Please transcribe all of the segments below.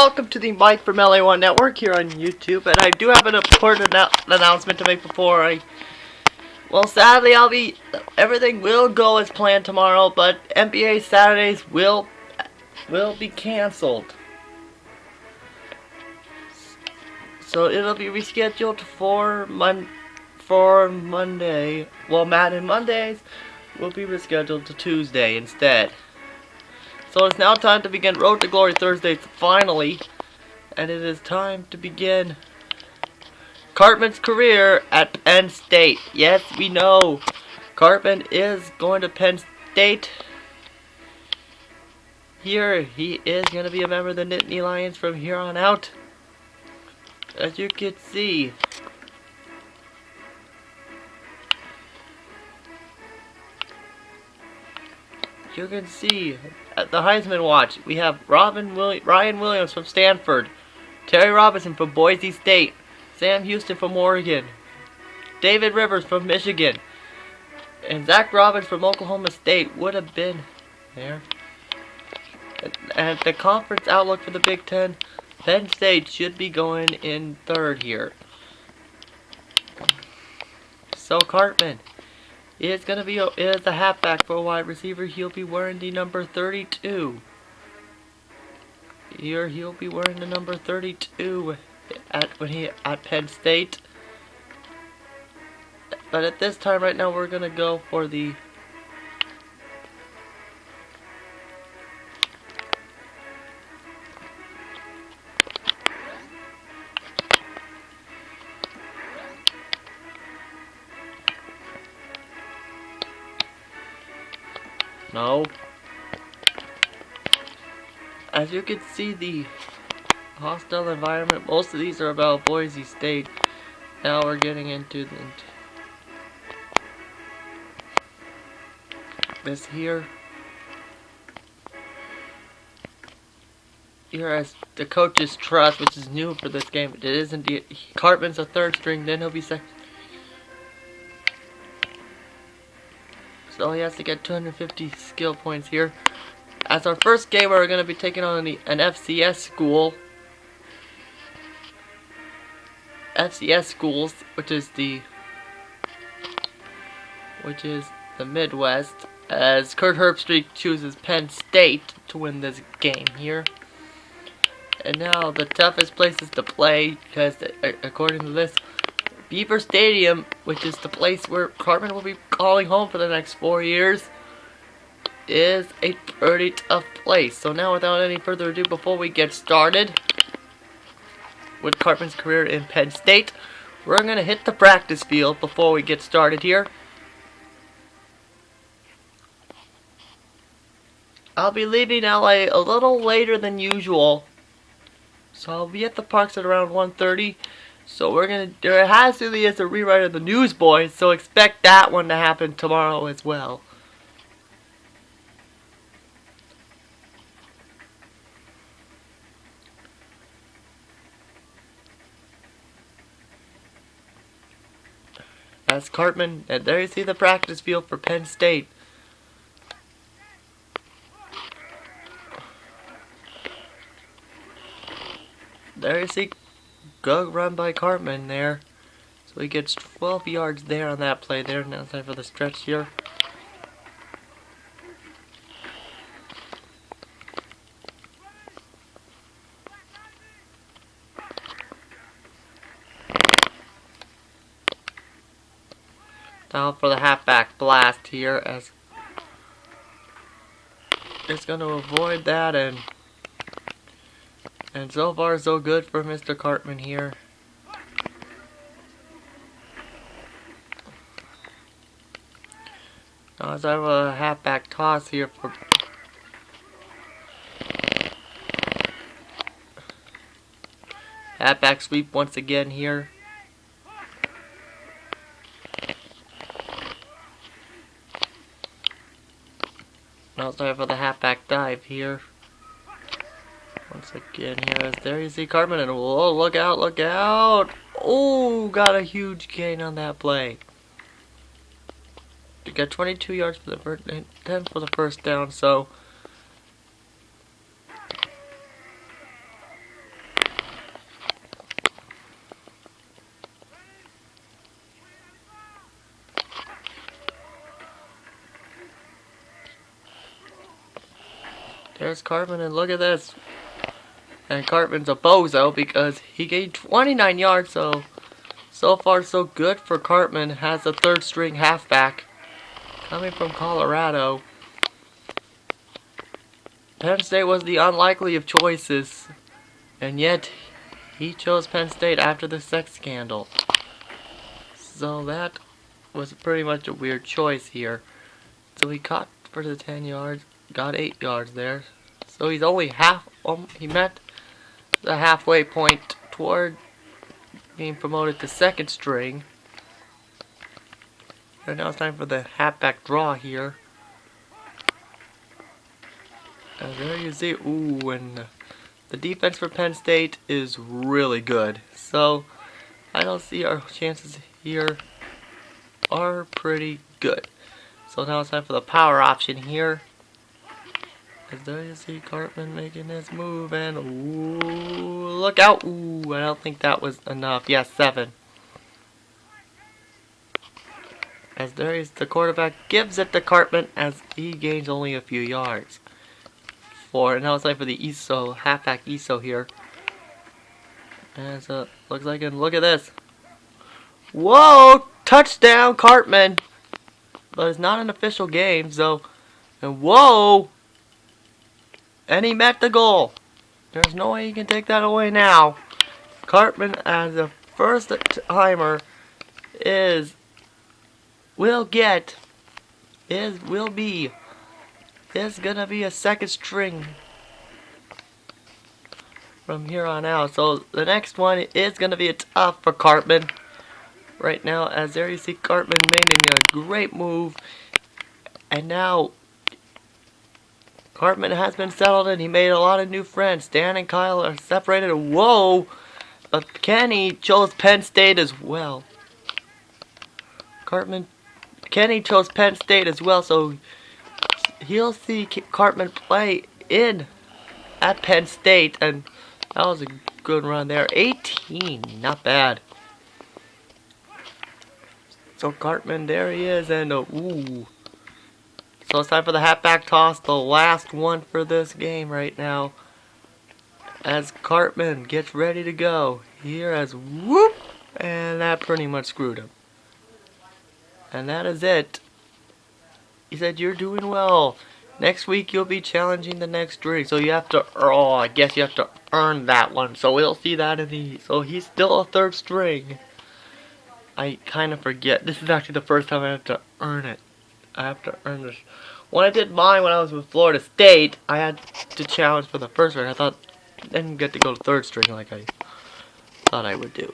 welcome to the Mike from LA1 Network here on YouTube. And I do have an important announcement to make before I... Well, sadly, everything will go as planned tomorrow, but NBA Saturdays will be canceled. So it'll be rescheduled for Monday. Well, Madden Mondays will be rescheduled to Tuesday instead. So it's now time to begin Road to Glory Thursdays finally, and it is time to begin Cartman's career at Penn State. Yes, we know Cartman is going to Penn State. Here, he is going to be a member of the Nittany Lions from here on out. As you can see, at the Heisman Watch, we have Ryan Williams from Stanford, Terry Robinson from Boise State, Sam Houston from Oregon, David Rivers from Michigan, and Zach Robbins from Oklahoma State would have been there. And the conference outlook for the Big Ten, Penn State should be going in third here. So Cartman is a halfback for a wide receiver. He'll be wearing the number 32. Here he'll be wearing the number 32 at Penn State. But at this time right now we're gonna go for the As you can see, the hostile environment, most of these are about Boise State. Now we're getting into this here. Here as the coach's trust, which is new for this game. It is indeed. Cartman's a third string, then he'll be second. So he has to get 250 skill points here. As our first game, we're going to be taking on an FCS school. FCS schools, which is the Midwest. As Kurt Herbstreit chooses Penn State to win this game here. And now the toughest places to play, because according to this, Beaver Stadium, which is the place where Cartman will be calling home for the next 4 years, is a pretty tough place. So now, without any further ado, before we get started with Cartman's career in Penn State, we're going to hit the practice field before we get started here. I'll be leaving LA a little later than usual, so I'll be at the parks at around 1:30. So there is a rewrite of the Newsboys, so expect that one to happen tomorrow as well. As Cartman, and there you see the practice field for Penn State. There you see, good run by Cartman there. So he gets 12 yards there on that play there. Now it's time for the stretch here. Now for the halfback blast here, as it's going to avoid that, and so far so good for Mr. Cartman here. Now as I have a halfback toss here for halfback sweep once again here. Now it's time for the halfback dive here. Once again here, as there you see Cartman, and whoa, look out, look out! Oh, got a huge gain on that play. You got 22 yards for the first, 10 for the first down, so There's Cartman, and look at this. And Cartman's a bozo because he gained 29 yards, so far so good for Cartman. Has a third string halfback coming from Colorado. Penn State was the unlikely of choices, and yet he chose Penn State after the sex scandal. So that was pretty much a weird choice here. So he caught for the 10 yards, got 8 yards there. So he's only he met the halfway point toward being promoted to second string. And now it's time for the halfback draw here. And there you see, ooh, and the defense for Penn State is really good. So I don't see our chances here are pretty good. So now it's time for the power option here. As there you see Cartman making his move, and ooh, look out! Ooh, I don't think that was enough. Yes, 7. As there is the quarterback gives it to Cartman as he gains only a few yards. 4, and now it's time for the ESO, halfback ESO here. And so looks like, and look at this. Whoa! Touchdown, Cartman! But it's not an official game, so, and whoa! And he met the goal. There's no way you can take that away now. Cartman, as a first timer, is gonna be a second string from here on out. So the next one is gonna be tough for Cartman. Right now, as there you see Cartman making a great move, and now Cartman has been settled and he made a lot of new friends. Dan and Kyle are separated. Whoa! But Kenny chose Penn State as well. Kenny chose Penn State as well, so he'll see Cartman play at Penn State, and that was a good run there. 18, not bad. So Cartman, there he is, and ooh. So it's time for the halfback toss, the last one for this game right now. As Cartman gets ready to go, here as whoop, and that pretty much screwed him. And that is it. He said, "You're doing well. Next week you'll be challenging the next string." So you have to, I guess you have to earn that one. So we'll see that so he's still a third string. I kind of forget. This is actually the first time I have to earn it. I have to earn this. When I did mine when I was with Florida State, I had to challenge for the first string. I thought I didn't get to go to third string like I thought I would do.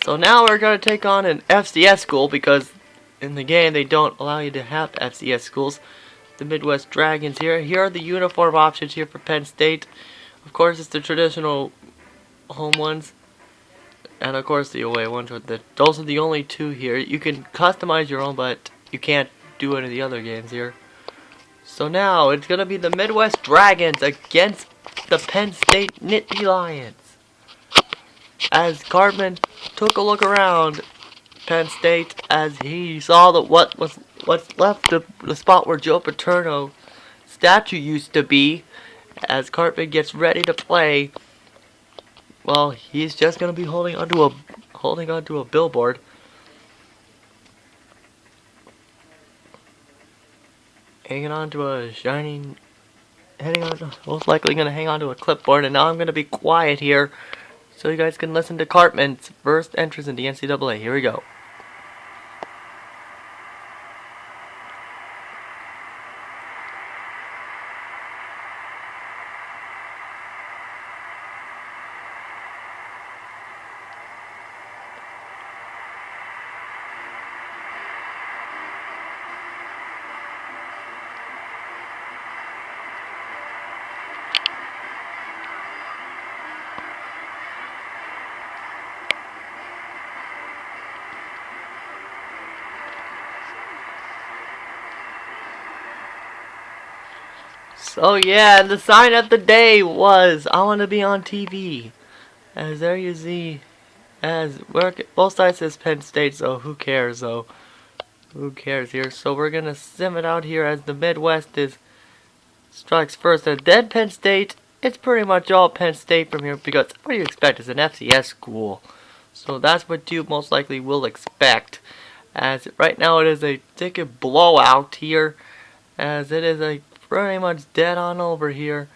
So now we're going to take on an FCS school, because in the game they don't allow you to have FCS schools. The Midwest Dragons here. Here are the uniform options here for Penn State. Of course, it's the traditional home ones. And of course the away ones. Those are the only two here. You can customize your own, but you can't do it in the other games here. So now it's going to be the Midwest Dragons against the Penn State Nittany Lions. As Cartman took a look around Penn State, as he saw that what's left of the spot where Joe Paterno statue used to be. As Cartman gets ready to play, well, he's just gonna be holding onto a billboard. Most likely gonna hang on to a clipboard. And now I'm gonna be quiet here, so you guys can listen to Cartman's first entrance in the NCAA. Here we go. So yeah, the sign of the day was, "I want to be on TV." As there you see, both sides says Penn State, so who cares though? Who cares here? So we're gonna sim it out here as the Midwest is strikes first, and then Penn State. It's pretty much all Penn State from here because what do you expect? It's an FCS school. So that's what you most likely will expect. As right now it is a ticket blowout here. As it is a pretty much dead on over here.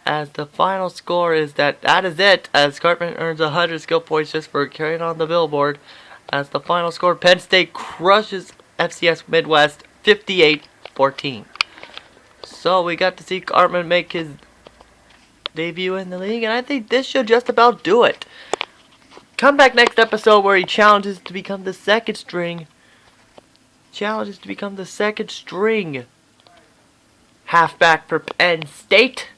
As the final score is that is it. As Cartman earns 100 skill points just for carrying on the billboard. As the final score, Penn State crushes FCS Midwest 58-14. So we got to see Cartman make his debut in the league, and I think this should just about do it. Come back next episode where he challenges to become the second string. Halfback for Penn State.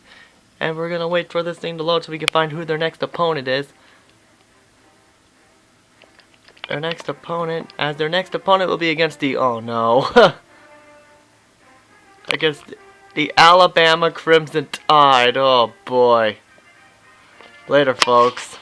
And we're gonna wait for this thing to load so we can find who their next opponent is. Their next opponent will be against the, oh no, against the Alabama Crimson Tide. Oh boy. Later, folks.